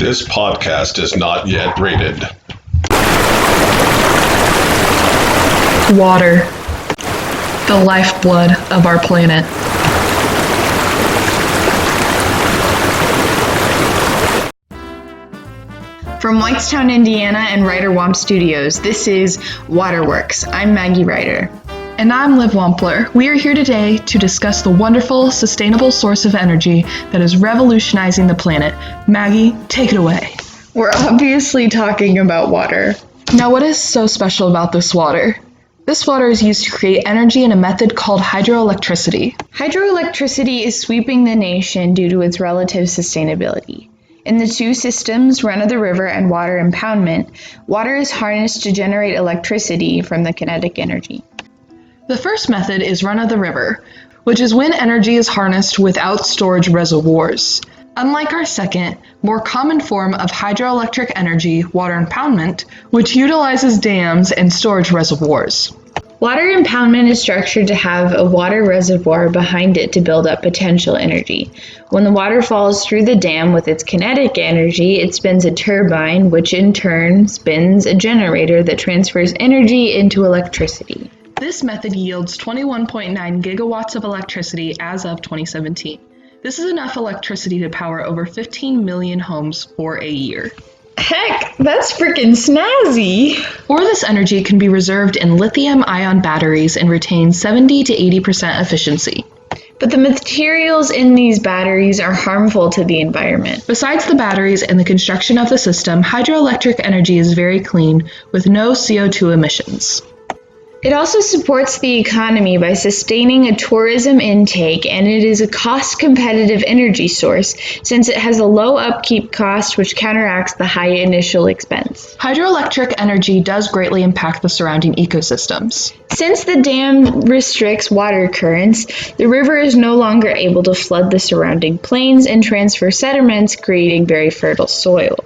This podcast is not yet rated. Water, the lifeblood of our planet. From Whitestown, Indiana and Ryder Wamp Studios, this is Waterworks. I'm Maggie Ryder. And I'm Liv Wampler. We are here today to discuss the wonderful, sustainable source of energy that is revolutionizing the planet. Maggie, take it away. We're obviously talking about water. Now, what is so special about this water? This water is used to create energy in a method called hydroelectricity. Hydroelectricity is sweeping the nation due to its relative sustainability. In the two systems, run-of-the-river and water impoundment, water is harnessed to generate electricity from the kinetic energy. The first method is run-of-the-river, which is when energy is harnessed without storage reservoirs. Unlike our second, more common form of hydroelectric energy, water impoundment, which utilizes dams and storage reservoirs. Water impoundment is structured to have a water reservoir behind it to build up potential energy. When the water falls through the dam with its kinetic energy, it spins a turbine, which in turn spins a generator that transfers energy into electricity. This method yields 21.9 gigawatts of electricity as of 2017. This is enough electricity to power over 15 million homes for a year. Heck, that's freaking snazzy! Or this energy can be reserved in lithium-ion batteries and retain 70 to 80% efficiency. But the materials in these batteries are harmful to the environment. Besides the batteries and the construction of the system, hydroelectric energy is very clean with no CO2 emissions. It also supports the economy by sustaining a tourism intake, and it is a cost-competitive energy source since it has a low upkeep cost which counteracts the high initial expense. Hydroelectric energy does greatly impact the surrounding ecosystems. Since the dam restricts water currents, the river is no longer able to flood the surrounding plains and transfer sediments, creating very fertile soil.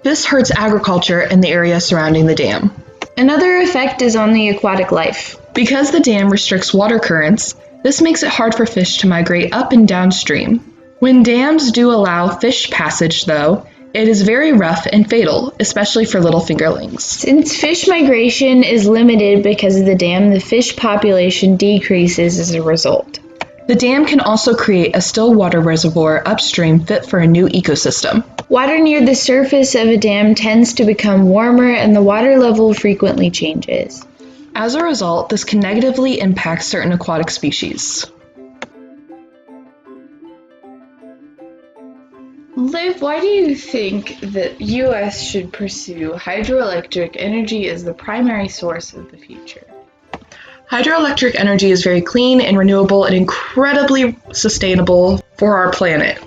This hurts agriculture in the area surrounding the dam. Another effect is on the aquatic life. Because the dam restricts water currents, this makes it hard for fish to migrate up and downstream. When dams do allow fish passage, though, it is very rough and fatal, especially for little fingerlings. Since fish migration is limited because of the dam, the fish population decreases as a result. The dam can also create a still water reservoir upstream fit for a new ecosystem. Water near the surface of a dam tends to become warmer and the water level frequently changes. As a result, this can negatively impact certain aquatic species. Liv, why do you think that U.S. should pursue hydroelectric energy as the primary source of the future? Hydroelectric energy is very clean and renewable and incredibly sustainable for our planet.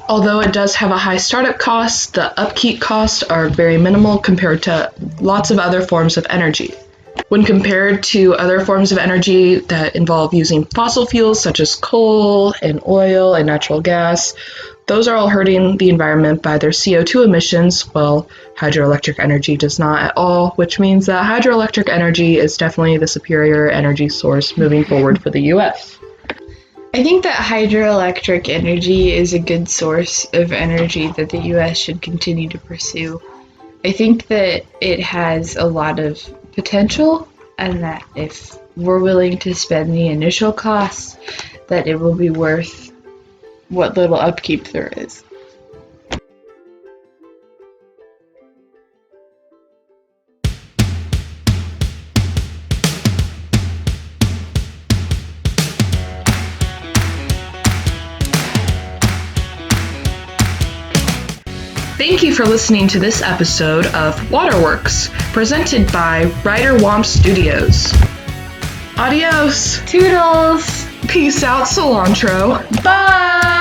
Although it does have a high startup cost, the upkeep costs are very minimal compared to lots of other forms of energy. When compared to other forms of energy that involve using fossil fuels such as coal and oil and natural gas, those are all hurting the environment by their CO2 emissions, while hydroelectric energy does not at all, which means that hydroelectric energy is definitely the superior energy source moving forward for the US. I think that hydroelectric energy is a good source of energy that the U.S. should continue to pursue. I think that it has a lot of potential, and that if we're willing to spend the initial costs, that it will be worth what little upkeep there is. Thank you for listening to this episode of Waterworks, presented by Ryder Wamp Studios. Adios! Toodles! Peace out, cilantro! Bye!